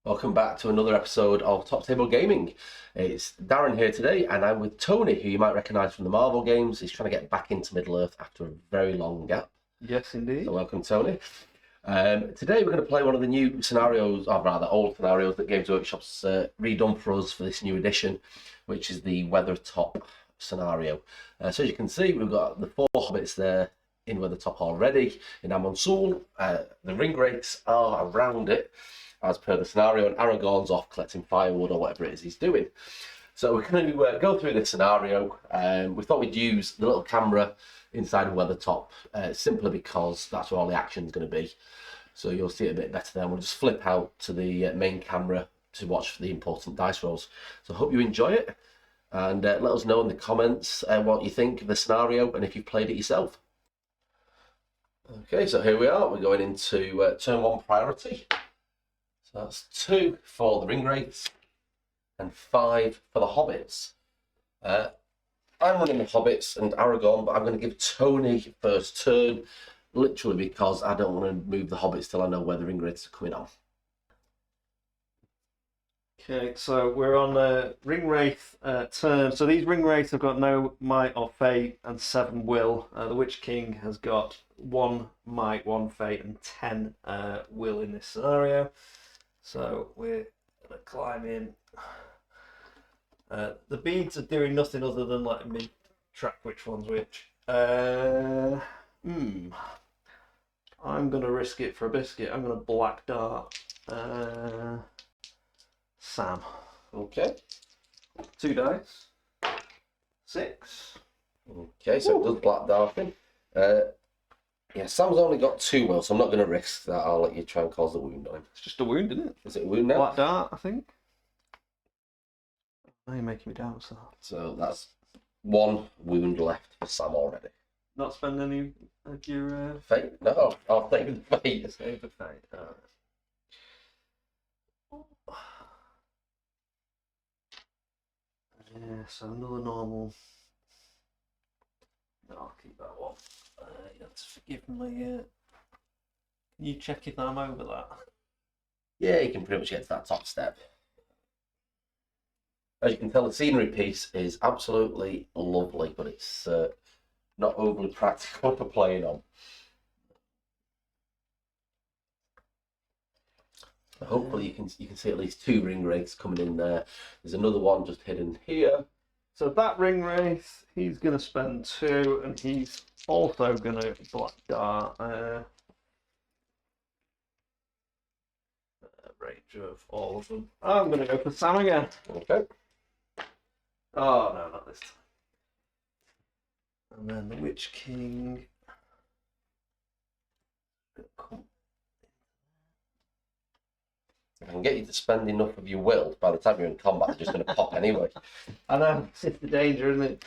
Welcome back to another episode of Top Table Gaming. It's Darren here today, and I'm with Tony, who you might recognise from the Marvel games. He's trying to get back into Middle-earth after a very long gap. Yes, indeed. So welcome, Tony. Today we're going to play one of the new scenarios, or rather old scenarios, that Games Workshop's redone for us for this new edition, which is the Weathertop Scenario. So as you can see, we've got the 4 hobbits there in Weathertop already, in Amon Sul. The ring wraiths are around it, as per the scenario, and Aragorn's off collecting firewood or whatever it is he's doing. So we're going to go through this scenario. We thought we'd use the little camera inside of Weathertop, simply because that's where all the action's going to be. So you'll see it a bit better there. We'll just flip out to the main camera to watch for the important dice rolls. So I hope you enjoy it, and let us know in the comments what you think of the scenario and if you've played it yourself. Okay, so here we are. We're going into turn 1 priority. So that's 2 for the ring wraiths and 5 for the hobbits. I'm running the hobbits and Aragorn, but I'm going to give Tony first turn, literally because I don't want to move the hobbits till I know where the ring wraiths are coming on. Okay, so we're on ring wraith turn. So these ring wraiths have got no might or fate and 7 will. The Witch King has got 1 might, 1 fate, and 10 will in this scenario. So we're going to climb in. The beads are doing nothing other than letting me track which one's which. I'm going to risk it for a biscuit. I'm going to black dart Sam. Okay. 2 dice. 6. Okay, so it does black darting. Yeah, Sam's only got 2 will, so I'm not going to risk that. I'll let you try and cause the wound on him. It's just a wound, isn't it? Is it a wound now? Black dart, I think. Now you're making me doubt, so. So that's 1 wound left for Sam already. Not spend any of your Fate? No, I'll take the fate. save the fate. Alright. Yeah, so another normal. No, I'll keep that one. You have to forgive me. Can you check if I'm over that? Yeah, you can pretty much get to that top step. As you can tell, the scenery piece is absolutely lovely, but it's not overly practical for playing on. Hopefully you can see at least 2 ring wraiths coming in there. There's another one just hidden here. So that ring wraith, he's going to spend 2, and he's also going to black dart range of all of them. I'm going to go for Sam again. Okay. Oh no, not this time. And then the Witch King. If I can get you to spend enough of your will, by the time you're in combat, they're just going to pop anyway. I know, it's the danger, isn't it?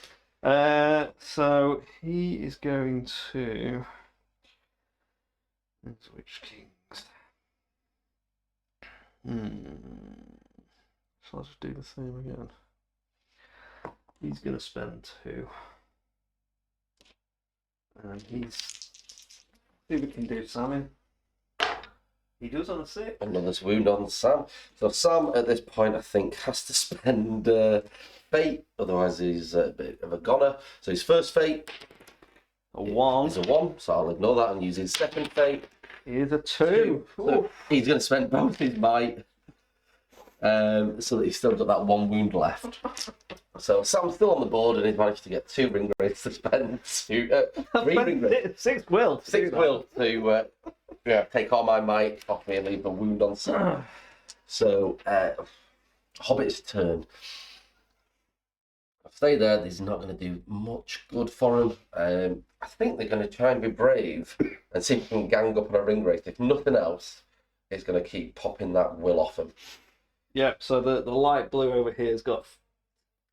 So he is going to. There's Witch Kings. So I'll just do the same again. He's going to spend 2. And he's. See if we can do Sam. He does on a 6. Another wound on Sam. So Sam, at this point, I think, has to spend fate, otherwise he's a bit of a goner. So his first fate A 1. is a 1, so I'll ignore that and use his second fate. Here's a 2. So he's going to spend both his might, so that he's still got that 1 wound left. So Sam's still on the board, and he's managed to get 2 ring wraiths to spend 3 ring wraiths. 6 will. 6 will to take all my might off me and leave a wound on Sam. So Hobbit's turn. I'll stay there. This is not going to do much good for him. I think they're going to try and be brave and see if we can gang up on a ring wraith. If nothing else, it's going to keep popping that will off him. Yep, so the light blue over here has got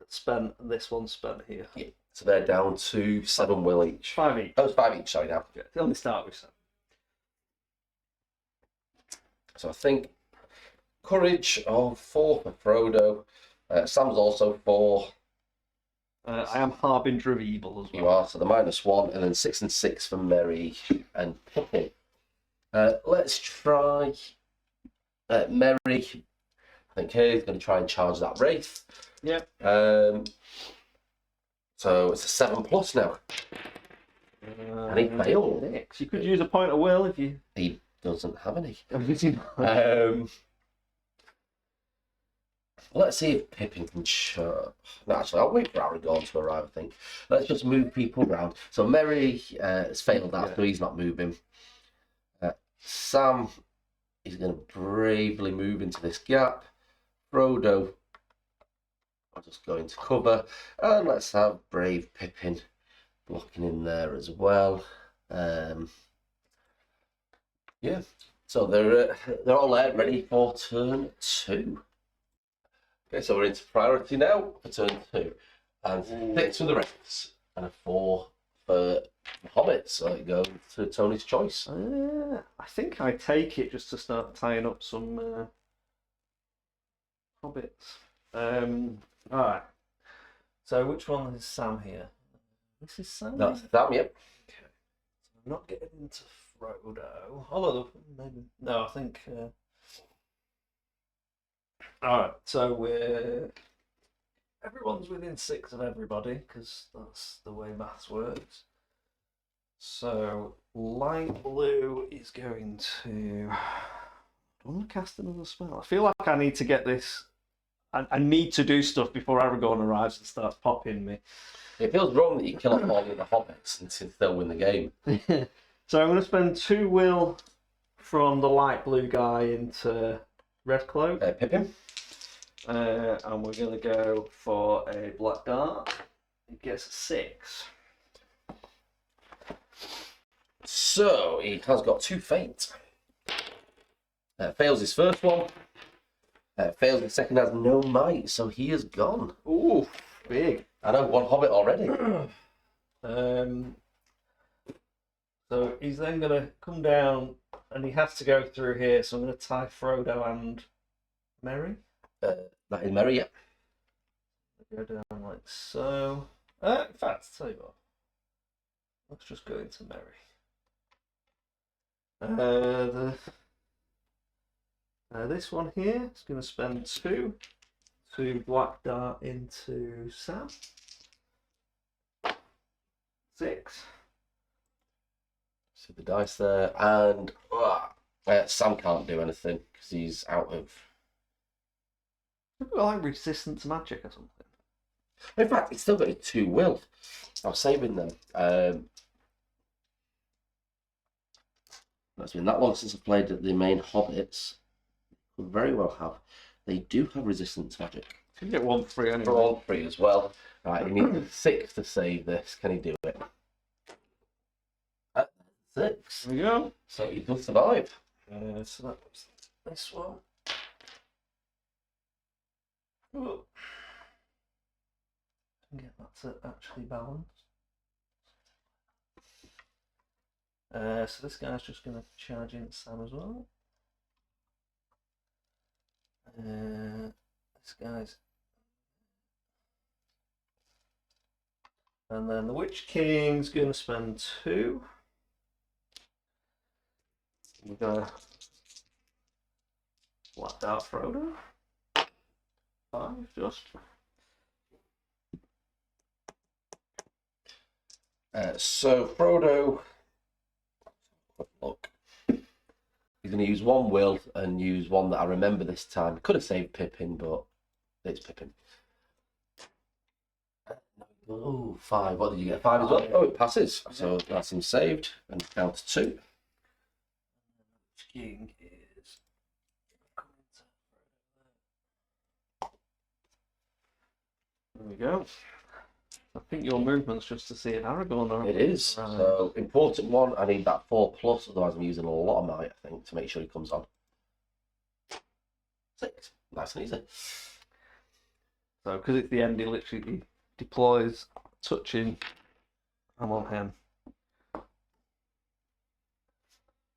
spent, and this one's spent here. Yeah. So they're down to 7 will each. 5 each. Oh, it's 5 each, sorry now. Yeah, they only start with 7. So I think courage of 4 for Frodo. Sam's also 4. I am Harbinger of Evil as well. You are, so the -1, and then 6 and 6 for Merry and Puppy. Let's try Merry think here he's going to try and charge that Wraith. Yeah. So it's a 7+ now. And he failed. 6. You could use a point of will if you... He doesn't have any. Let's see if Pippin can charge. No, actually, I'll wait for Aragorn to arrive, I think. Let's just move people around. So Merry has failed that, so he's not moving. Sam is going to bravely move into this gap. Frodo, I'll just go into cover. And let's have brave Pippin blocking in there as well. Yeah, so they're all there ready for turn 2. Okay, so we're into priority now for turn 2. And 6 for the Wraiths and a 4 for the Hobbits. So it goes to Tony's choice. I think I take it just to start tying up some Hobbits. Alright. So which one is Sam here? This is Sam? That's Sam, yep. Okay. So I'm not getting into Frodo. Although, maybe... No, I think... Alright, so everyone's within 6 of everybody, because that's the way maths works. So, light blue is going to... I don't want to cast another spell. I feel like I need to get this... I need to do stuff before Aragorn arrives and starts popping me. It feels wrong that you kill off all of the Hobbits and still win the game. So I'm going to spend 2 will from the light blue guy into red cloak. Pippin. And we're going to go for a black dart. It gets a 6. So he has got 2 fate. Fails his first one. Fails the second, has no might, so he is gone. Ooh, big. I know, 1 Hobbit already. So he's then going to come down and he has to go through here. So I'm going to tie Frodo and Merry. That is Merry, yep. Go down like so. In fact, tell you what. Let's just go into Merry. This one here is going to spend 2 to black dart into Sam. 6. See the dice there, and Sam can't do anything because he's out of. Well, like resistant to magic or something. In fact, he's still got his 2 will. I was saving them. That's been that long since I've played the main Hobbits. Could very well have. They do have resistance to magic. You can get 1 free anyway. For all 3 as well. Right, he needs 6 to save this. Can he do it? 6. There we go. So he does survive. So that was this one. Oh. Get that to actually balance. So this guy's just going to charge in Sam as well. This guy's... And then the Witch King's going to spend 2. We're going to black out Frodo. 5, just. So Frodo, quick look. He's going to use 1 will and use 1 that I remember this time. Could have saved Pippin, but it's Pippin. Oh, 5. What did you get? 5 as well? Oh, it passes. So that's him saved and down to 2. King is. There we go. I think your movement's just to see if Aragorn or... It is. Right. So, important one. I need that 4+, otherwise I'm using a lot of might, I think, to make sure he comes on. 6. Nice and easy. So, because it's the end, he literally deploys, touching. I'm on him.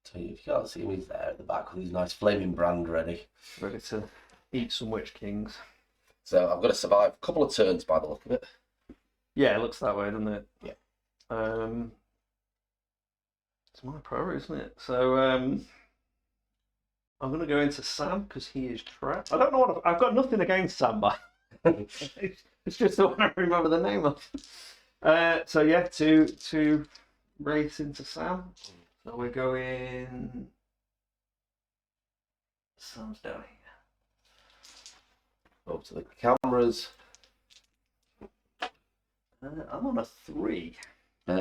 So, if you can't see him, he's there at the back with his nice flaming brand ready. Ready to eat some Witch Kings. So, I've got to survive a couple of turns by the look of it. Yeah, it looks that way, doesn't it? Yeah. It's my priority, isn't it? So, I'm going to go into Sam because he is trapped. I don't know what I've got nothing against Sam, but it's just the one I remember the name of. So yeah, two race into Sam. So we're going. Sam's down here. Up to the cameras. I'm on a 3.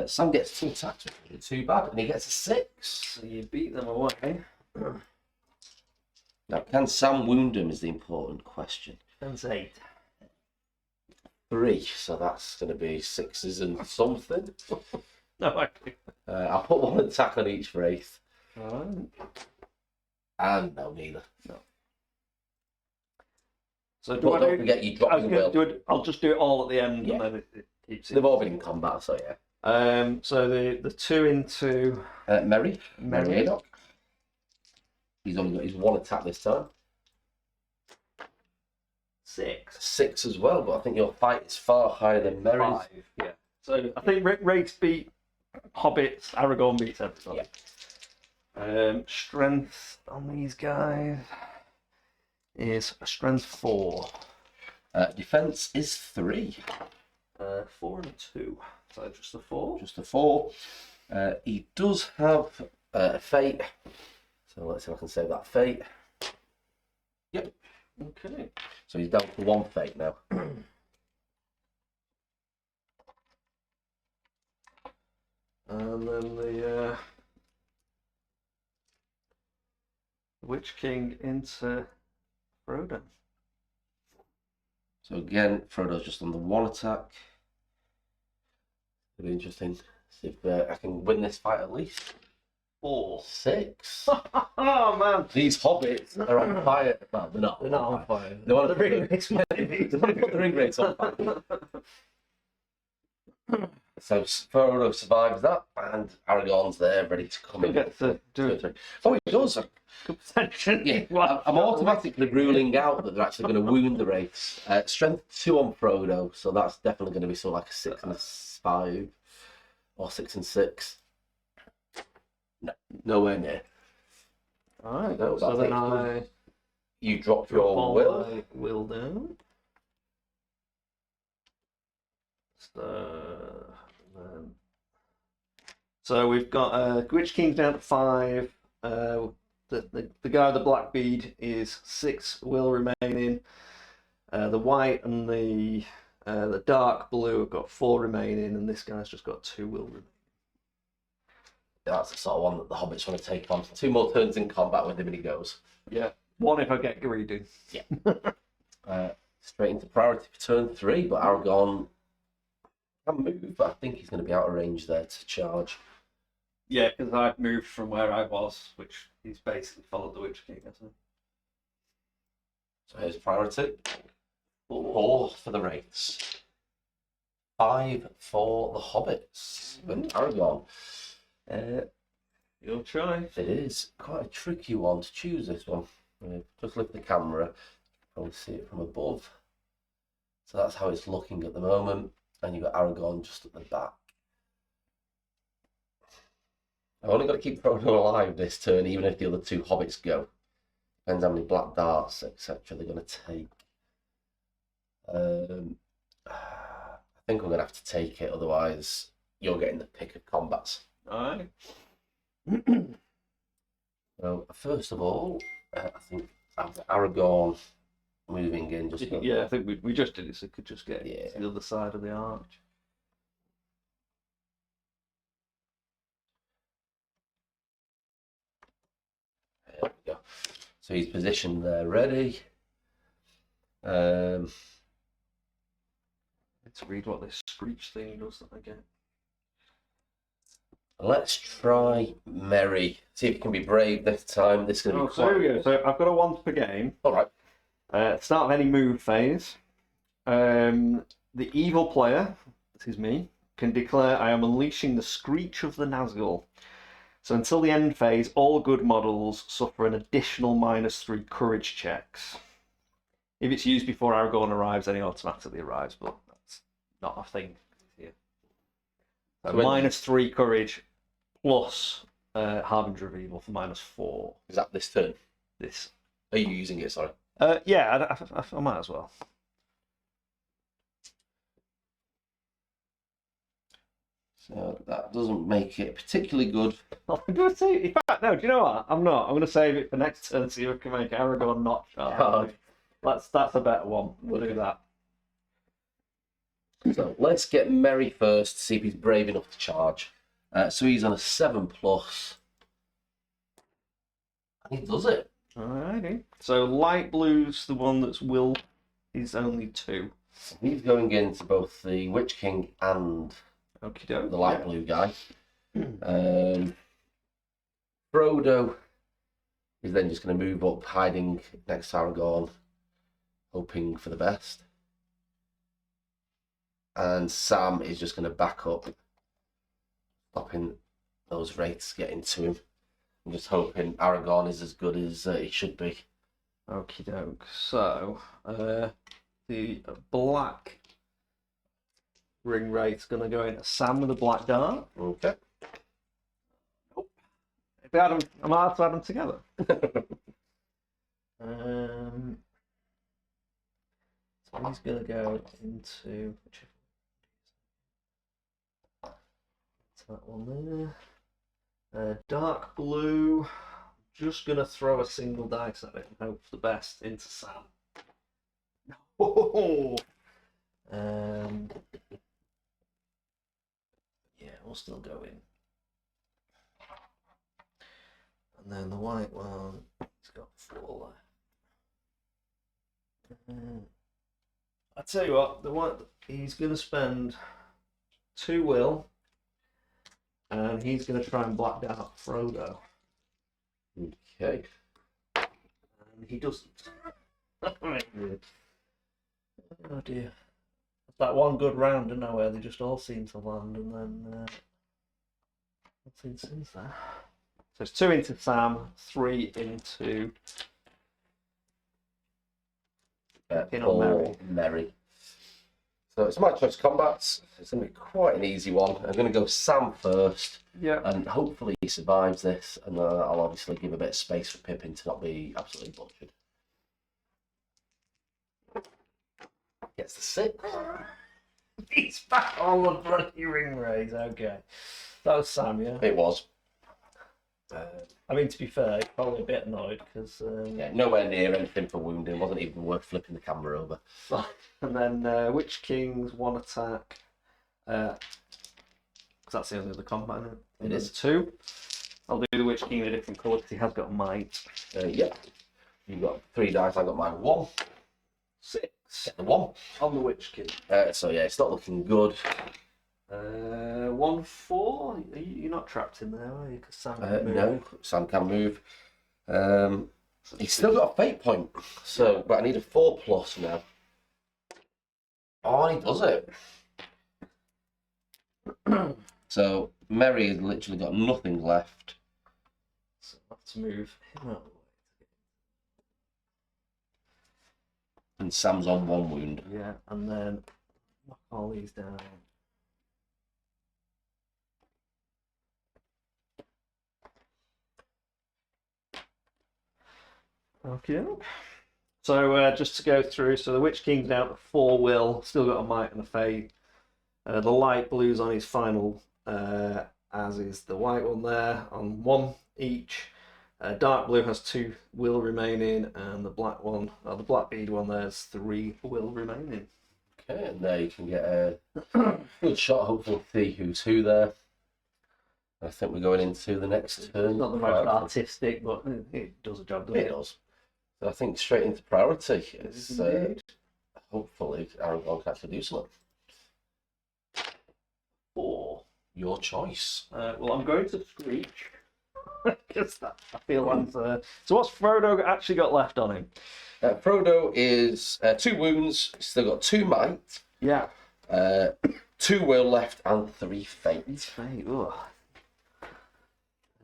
Sam gets 2 attacks, which isn't too bad, and he gets a 6. So you beat them away. Now, can Sam wound him is the important question. That's 8. 3, so that's going to be 6s and something. No idea. I'll put 1 attack on each wraith. Alright. And no, neither. No. So But don't forget you drop your will. I'll just do it all at the end, Yeah. and then it keeps it. They've all been in combat, so yeah. So the 2 into Merry Merry. Haydock. He's only got his 1 attack this time. 6. 6 as well, but I think your fight is far higher than Merry's. 5. Yeah. So I think Wraiths beat Hobbits. Aragorn beats everybody. Yeah. Strength on these guys is a strength 4. Defense is 3. 4 and a 2. So just a 4. Just a 4. He does have a fate. So let's see if I can save that fate. Yep. Okay. So he's down to 1 fate now. And then the Witch King into Frodo. So again, Frodo's just on the 1 attack. It'll be interesting. See if I can win this fight at least. 4. 6. Oh man! These hobbits are on fire. Well, they're not. They're not on fire. They want to put the ring rates on fire. So Frodo survives that, and Aragorn's there, ready to come in. Get to do it. Oh, he does. Good potential. Yeah, I'm automatically ruling out that they're actually going to wound the wraiths. Strength 2 on Frodo, so that's definitely going to be something like a 6 and a 5, or 6 and 6. No, nowhere near. Alright, No, so that's then it. I You drop drop your all will. my will down. So we've got Witch King's down to 5. The guy with the black bead is 6 will remaining. The white and the dark blue have got 4 remaining, and this guy's just got 2 will remaining. That's the sort of one that the hobbits want to take on. 2 more turns in combat with him and he goes. Yeah, 1 if I get greedy. Yeah. Straight into priority for turn 3, but Aragorn can move, but I think he's going to be out of range there to charge. Yeah, because I've moved from where I was, which he's basically followed the Witch King, hasn't he? So here's priority. 4 for the wraiths. 5 for the hobbits. And Aragorn. Your choice. It is quite a tricky one to choose, this one. Just lift the camera, you can probably see it from above. So that's how it's looking at the moment. And you've got Aragorn just at the back. I've only got to keep Frodo alive this turn, even if the other 2 hobbits go. Depends how many black darts, etc. they're going to take. I think we're going to have to take it, otherwise you're getting the pick of combats. Alright. So, first of all, I think I've got Aragorn moving in. Just Yeah, I think we just did it, so we could just get Yeah. to the other side of the arch. There we go. So he's positioned there, ready. Let's read what this screech thing does that I get. Let's try Merry. See if he can be brave this time. This is going to be So here we go. So I've got a 1 per game. All right. Start of any move phase. The evil player, this is me, can declare I am unleashing the Screech of the Nazgul. So until the end phase, all good models suffer an additional -3 courage checks. If it's used before Aragorn arrives, then he automatically arrives, but that's not a thing here. So -3 courage plus Harbinger of Evil for -4. Is that this turn? this. Are you using it? Sorry. Yeah, I might as well. So that doesn't make it particularly good. I'm going to say, in fact, no, do you know what? I'm not. I'm going to save it for next turn, see if I can make Aragorn not charge. That's a better one. We'll do that. So let's get Merry first to see if he's brave enough to charge. So he's on a 7+. And he does it. Alrighty. So light blue's the one that's will is only 2. He's going into both the Witch King and Okie doke. the light blue guy. Frodo is then just going to move up, hiding next to Aragorn, hoping for the best. And Sam is just going to back up, stopping those wraiths getting to him. I'm just hoping Aragorn is as good as he should be. Okie doke. So, the black ring wraith's going to go into Sam with a black dart. Okay. If we add them, I might have to add them together. So he's going to go into that one there. Dark blue. Just going to throw a single dice at it and hope for the best into Sam. Oh! Yeah, we'll still go in. And then the white one, it's got 4 left. I tell you what, the white, he's going to spend 2 will, and he's going to try and black out Frodo. Okay. And he doesn't. Oh dear. That one good round, isn't it, where they just all seem to land, and then nothing since that. So it's 2 into Sam, 3 into Merry. So it's my choice of combats. It's going to be quite an easy one. I'm going to go Sam first. Yeah. And hopefully he survives this. And I'll obviously give a bit of space for Pippin to not be absolutely butchered. Gets the 6. He's back on the bloody ring raise. Okay. That was Sam, yeah? It was. I mean, to be fair, he's probably a bit annoyed because. Yeah, nowhere near anything for wounding. Wasn't even worth flipping the camera over. And then Witch King's 1 attack. Because that's the only other combat, isn't it? It is. 2. I'll do the Witch King in a different colour because he has got might. Yeah. You've got 3 dice. I got my 1. 6. Get the 1. On the Witch King. So yeah, it's not looking good. 1, 4. You're not trapped in there, are you? Because Sam can move. No, Sam can move. He's still got a fate point. So, but I need a 4+ now. Oh, and he does it. So Merry has literally got nothing left. So I have to move him out of the way. And Sam's on 1 wound. Yeah, and then knock all these down. Okay. So just to go through, so the Witch King's down to 4 will, still got a might and a fate. The light blue's on his final, as is the white one there, on 1 each. Dark blue has 2 will remaining, and the black one, the black bead one, there's 3 will remaining. Okay, and there you can get a good shot, hopefully see who's who there. I think we're going into the next turn. Not the most artistic, but it does a job, doesn't it? It does. So I think straight into priority. It's, hopefully Aragorn can actually do something. 4. Your choice. Well, I'm going to Screech. Because I feel that's... So what's Frodo actually got left on him? Frodo is 2 wounds, still got 2 might. Yeah. 2 will left and 3 fate. Fate, ugh.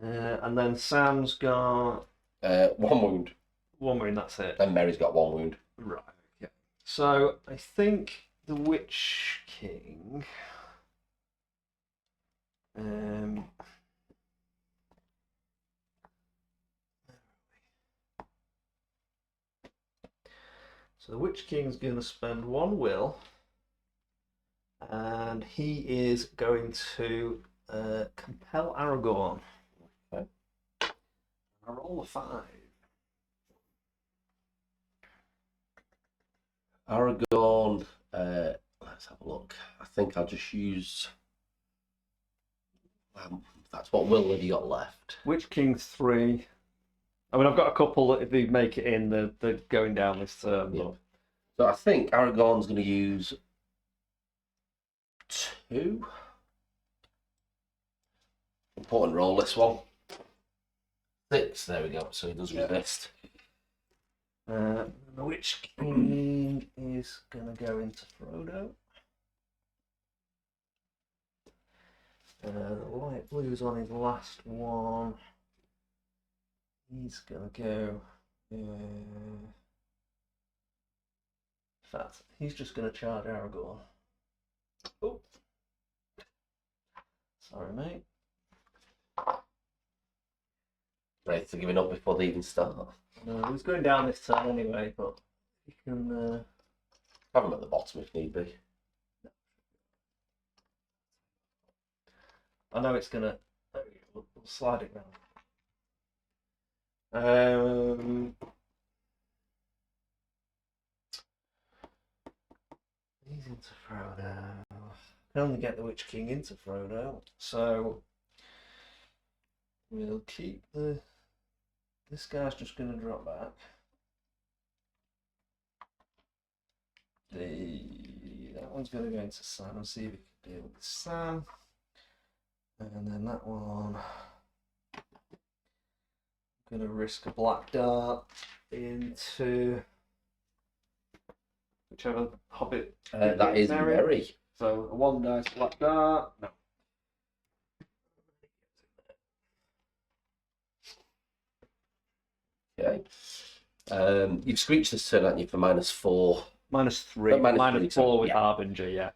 And then Sam's got... 1 wound. 1 wound, that's it. And Merry's got 1 wound. Right, okay. So I think the Witch King... So the Witch King's going to spend 1 will, and he is going to compel Aragorn. Okay. I roll a 5. Aragorn, let's have a look. I think I'll just use. That's what will have you got left? Witch King 3. I mean, I've got a couple that if they make it in, they're going down this term. Yeah. So I think Aragorn's going to use 2. Important roll, this one. 6, there we go. So he does resist. The Witch King is going to go into Frodo. The light blue's on his last one. He's going to go. In fact, he's just going to charge Aragorn. Oh. Sorry, mate. Ready to give it up before they even start. No, he's going down this turn anyway, but he can. Have him at the bottom if need be. I know it's gonna. We'll slide it round. He's into Frodo. Can only get the Witch King into Frodo, so we'll keep the. This guy's just going to drop back. That one's going to go into Sam and see if we can deal with Sam. And then that one, I'm going to risk a black dart into whichever hobbit. That is Merry. So a 1 dice black dart. No. Okay. You've screeched this turn, haven't you, for -4? -3. -4 with yeah. Harbinger, yeah.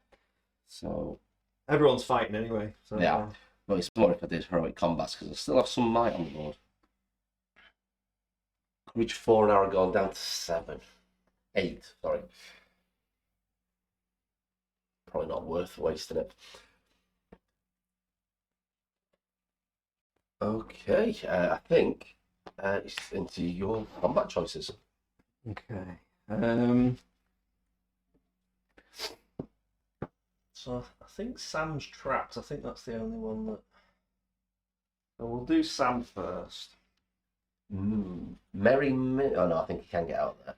So everyone's fighting anyway. So, yeah. But it's more if I did heroic combats because I still have some might on the board. Courage 4 and Aragorn down to 7. 8, sorry. Probably not worth wasting it. Okay, I think it's into your combat choices. Okay. So I think Sam's trapped. I think that's the only one that. So we'll do Sam first. Merry. Oh no, I think he can get out there.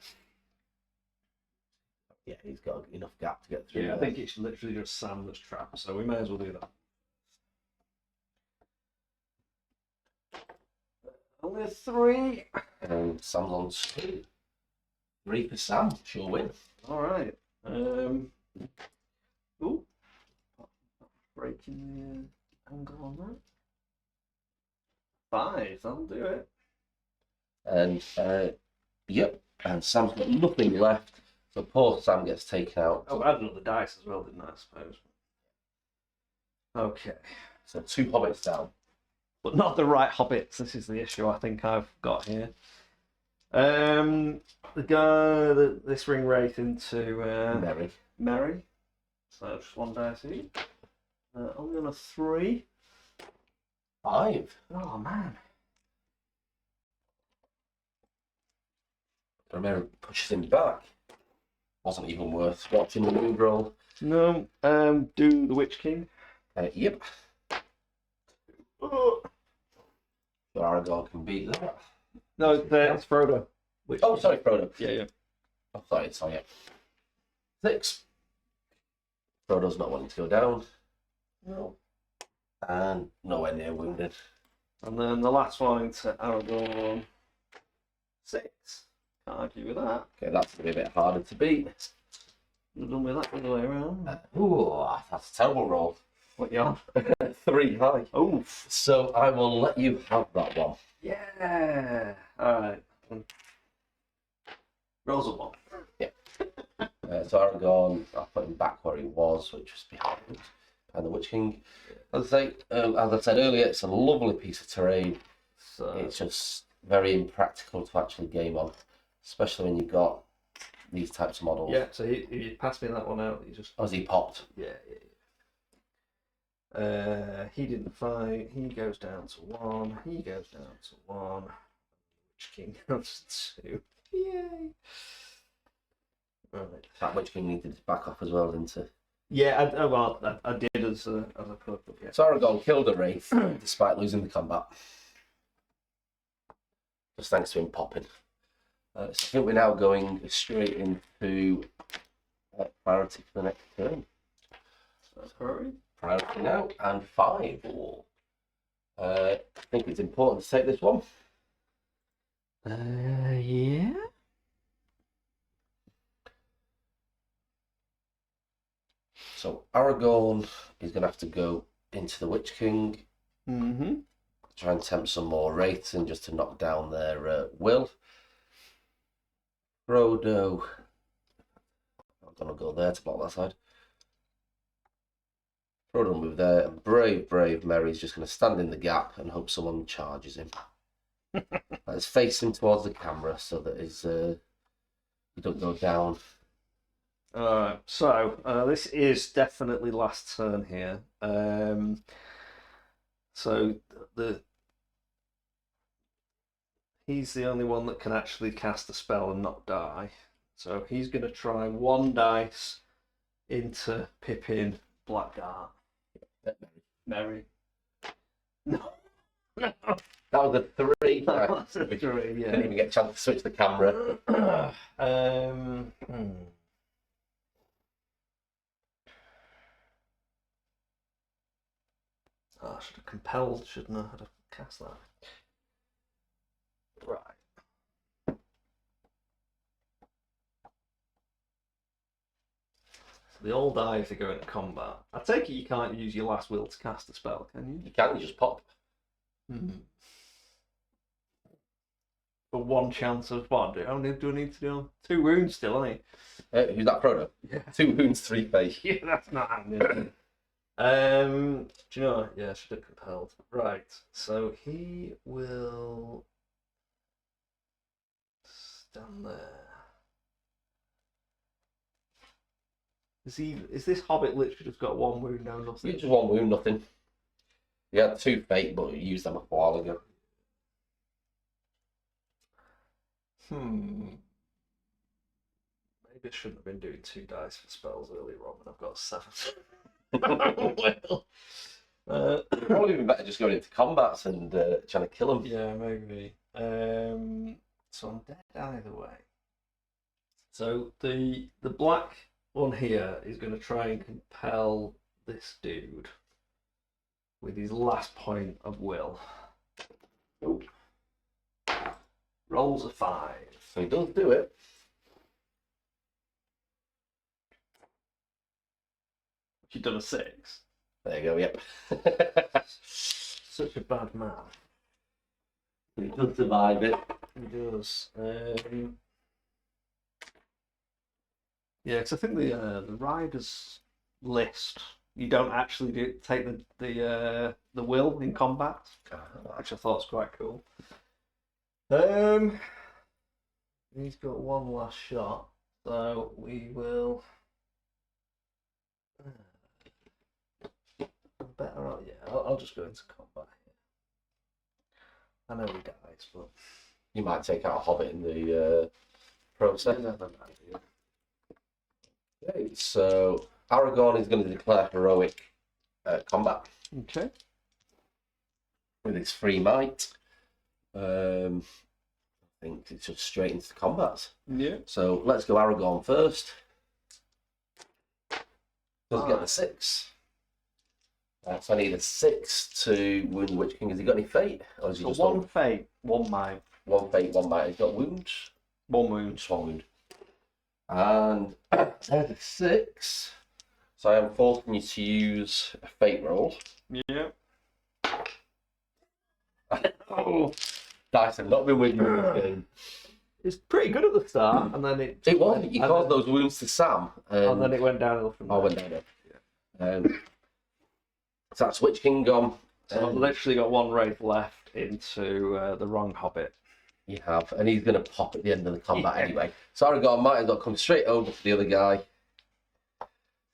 Yeah, he's got enough gap to get through. Yeah, I think it's literally just Sam that's trapped. So we may as well do that. Only a 3. And Sam's on 2. 3 for Sam. She'll win. All right. Ooh. Breaking the angle on that. 5. That'll do it. And yep. And Sam's got nothing left. So poor Sam gets taken out. Oh, I had another dice as well, didn't I suppose? Okay. So 2 hobbits down. But not the right hobbits. This is the issue I think I've got here. The guy this ring wraith into Merry. So just 1 dice each. Only on a 3. 5. Oh man. Merry pushes him back. Wasn't even worth watching the move roll. No. Do the Witch King. Yep. So Aragorn can beat that. No, it's Frodo. Oh, sorry, Frodo. Yeah. Oh, sorry, yeah. 6. Frodo's not wanting to go down. No. And nowhere near wounded. And then the last one into Aragorn. 6. Can't argue with that. Okay, that's going to be a bit harder to beat. You've done with that the other way around. Ooh, that's a terrible roll. What you on? 3 high. Oof. So I will let you have that one. Yeah. Alright. Rolls a 1. Yeah. So Aragorn, I'll put him back where he was, which was behind the Witch King. As I said earlier, it's a lovely piece of terrain. So It's just very impractical to actually game on, especially when you've got these types of models. Yeah, so he passed me that one out. He just... As he popped. Yeah. He didn't fight. He goes down to 1. He goes down to 1. Witch King goes to 2. Yay! Right. That Witch King needed to back off as well, didn't it? Yeah, I did as I could. But yeah. So Aragorn killed a Wraith despite losing the combat. Just thanks to him popping. So I think we're now going straight into priority for the next turn. Priority now, and 5. I think it's important to take this one. Yeah. So Aragorn is going to have to go into the Witch King. Mm-hmm. Try and tempt some more Wraiths and just to knock down their will. Frodo. I'm going to go there to block that side. Frodo will move there. And brave Merry's just going to stand in the gap and hope someone charges him. Let's face him towards the camera so that he don't go down. So this is definitely last turn here. So he's the only one that can actually cast a spell and not die. So he's going to try 1 dice into Pippin Black Dart. Merry. No. That was a 3. That was a 3, yeah. Didn't even get a chance to switch the camera. Oh, I should have compelled, shouldn't I? I'd have cast that. Right. So they all die if they go into combat. I take it you can't use your last will to cast a spell, can you? You can, you just pop. For 1 chance of what? Do I need to do 2 wounds still, ain't Who's that, Frodo? Yeah. 2 wounds, 3 fate. Yeah, that's not happening. Do you know what? Yeah, I should have compelled. Right, so he will stand there. Is this hobbit literally just got 1 wound, no nothing? Just 1 wound, nothing. You had 2 fate, but you used them a while ago. Maybe I shouldn't have been doing 2 dice for spells earlier on when I've got 7. Well, Probably even better just going into combats and trying to kill them. yeah, maybe. So I'm dead either way. So the black one here is going to try and compel this dude with his last point of will. Ooh. Rolls a 5. So he does do it. You've done a 6. There you go, yep. Such a bad man. He does survive it. He does. Yeah, because I think the riders list, you don't actually take the will in combat, which I thought was quite cool. He's got 1 last shot, so we will. Better, yeah. I'll just go into combat here. I know he dies, but You might take out a hobbit in the process. Okay, so Aragorn is going to declare heroic combat. Okay. With his free might. I think it's just straight into combat. Yeah. So let's go Aragorn first. Does get the 6. So I need a 6 to wound the Witch King. Has he got any fate? Or is he just 1 fate, 1 might. 1 fate, 1 might. He's got wounds. 1 wound. Just 1 wound. And there's a 6. So I am forcing you to use a fate roll. Yeah. Oh, dice have not been with you in this game. It's pretty good at the start, and then it. It was. You caused those wounds to Sam. And then it went downhill from there. I went down there. So that's Witch King gone. So I've literally got 1 wraith left into the wrong hobbit. You have, and he's going to pop at the end of the combat anyway. So Aragorn might as well come straight over to the other guy. See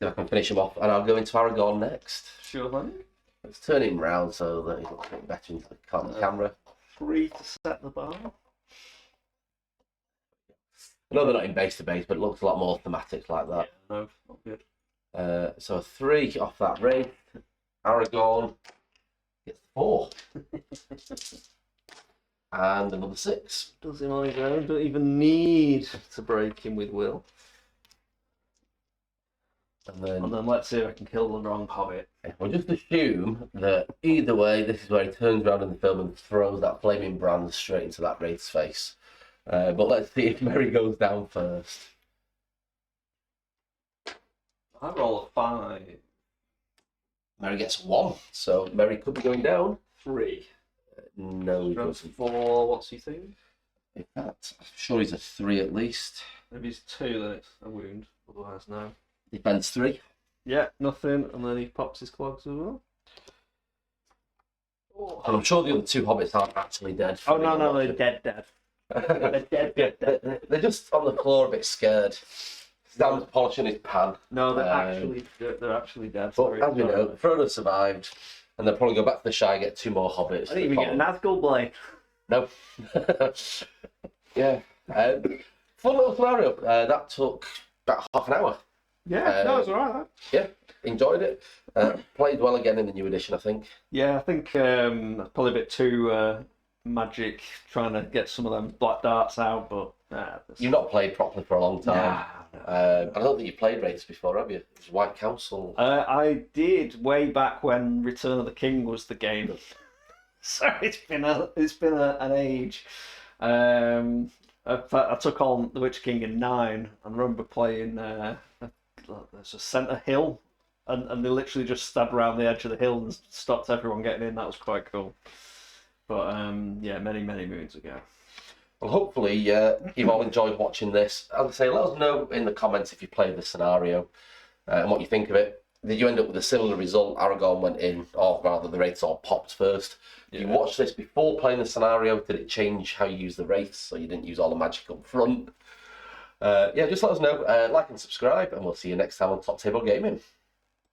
if I can finish him off, and I'll go into Aragorn next. Sure, then. Let's turn him round so that he looks a bit better into the camera. 3 to set the bar. I know they're not in base to base, but it looks a lot more thematic like that. Yeah, no, not good. So a 3 off that Wraith. Aragorn gets 4. And another 6. Does him on his own, don't even need to break him with will. And then Let's see if I can kill the wrong hobbit. we'll just assume that either way, this is where he turns around in the film and throws that flaming brand straight into that Wraith's face. But let's see if Merry goes down first. I roll a 5. Merry gets 1, so Merry could be going down. 3. No, he Goes doesn't. 4, what's he think? In fact, I'm sure he's a 3 at least. Maybe it's 2, then it's a wound. Otherwise, no. Defense 3. Yeah, nothing, and then he pops his clogs as well. Oh, And I'm sure the other 2 hobbits aren't actually dead. oh no, they're dead. They're dead. They're just on the floor a bit scared. Sam's polishing his pan. No, they're actually dead. But Sorry. as we know, Frodo survived, and they'll probably go back to the Shire, get 2 more hobbits. I didn't even get an Nazgul blade. No. Yeah. Fun little scenario. That took about half an hour. Yeah, no, it's alright. Yeah, enjoyed it. Played well again in the new edition, I think. Yeah, I think that's probably a bit too magic, trying to get some of them black darts out, but You've not played properly for a long time. Nah. I don't think you've played Wraiths before, have you? It was White Council. I did way back when Return of the King was the game. So it's been an age. I took on the Witch King in 9. I remember playing there's a centre hill, and they literally just stabbed around the edge of the hill and stopped everyone getting in. That was quite cool. But yeah, many moons ago. Well, hopefully you've all enjoyed watching this. As I say, let us know in the comments if you played the scenario and what you think of it. Did you end up with a similar result? Aragorn went in, or rather the Wraiths all popped first. Did you watch this before playing the scenario? Did it change how you use the Wraiths so you didn't use all the magic up front? Yeah, just let us know. Like and subscribe, and we'll see you next time on Top Table Gaming.